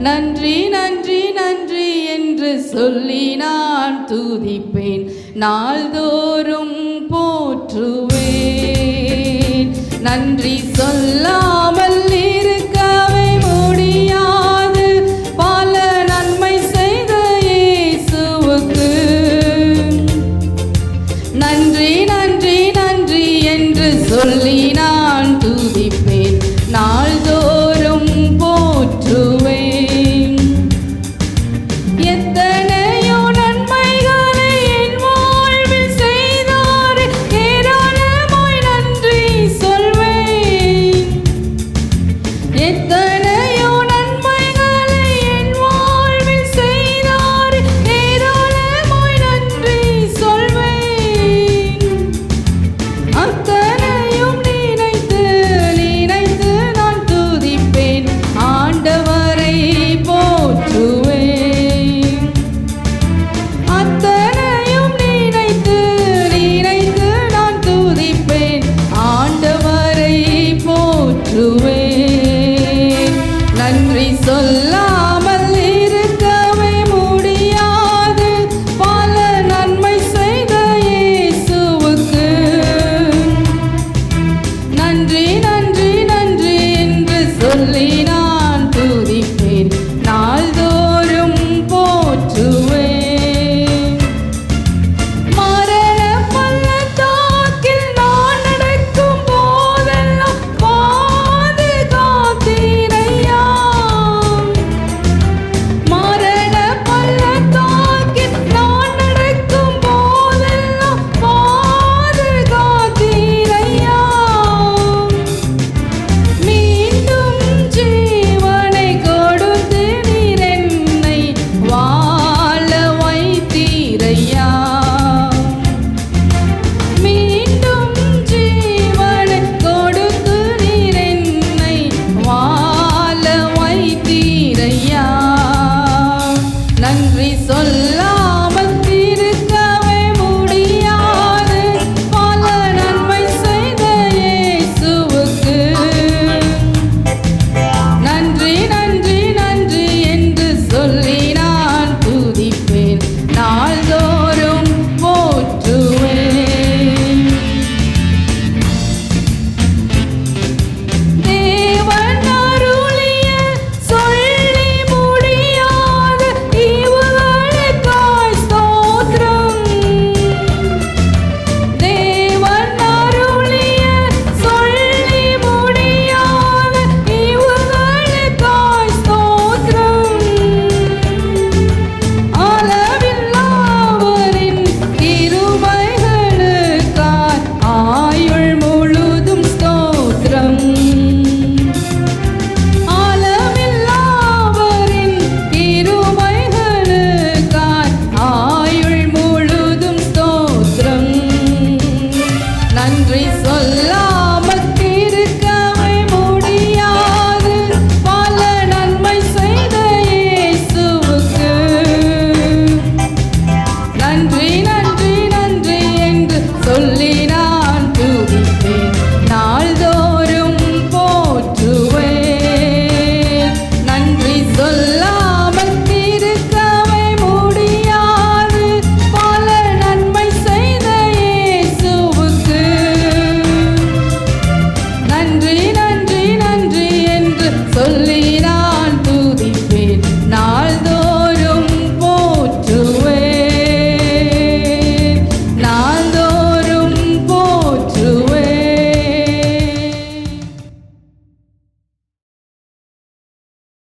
நன்றி நன்றி நன்றி என்று சொல்லி நான் துதிப்பேன், நாள்தோறும் போற்றுவேன். நன்றி சொல்லாமல் இருக்கவே முடியாது, பல நன்மை செய்த இயேசுவுக்கு நன்றி நன்றி நன்றி என்று சொல்லி நான் துதிப்பேன், நாள்தோறும் போற்றுவேன். எத்தனையோ நன்மைகளை என் வாழ்வில் செய்தார், ஏராளமாய் நன்றி சொல்வேன். எத்தனையோ நன்மைகளை என் வாழ்வில் செய்தார், ஏராளமாய் நன்றி சொல்வேன். அத்தனையும் நினைத்து நினைத்து நான் துதிப்பேன், ஆண்டவரை போற்றுவேன். அத்தனையும் நினைத்து நினைத்து நான் துதிப்பேன், ஆண்டவரை போற்றுவேன். நன்றி சொல்லாமல் இருக்கவே முடியாது, பல நன்மை செய்த இயேசுவுக்கு நன்றி நன்றி நன்றி என்று சொல்லி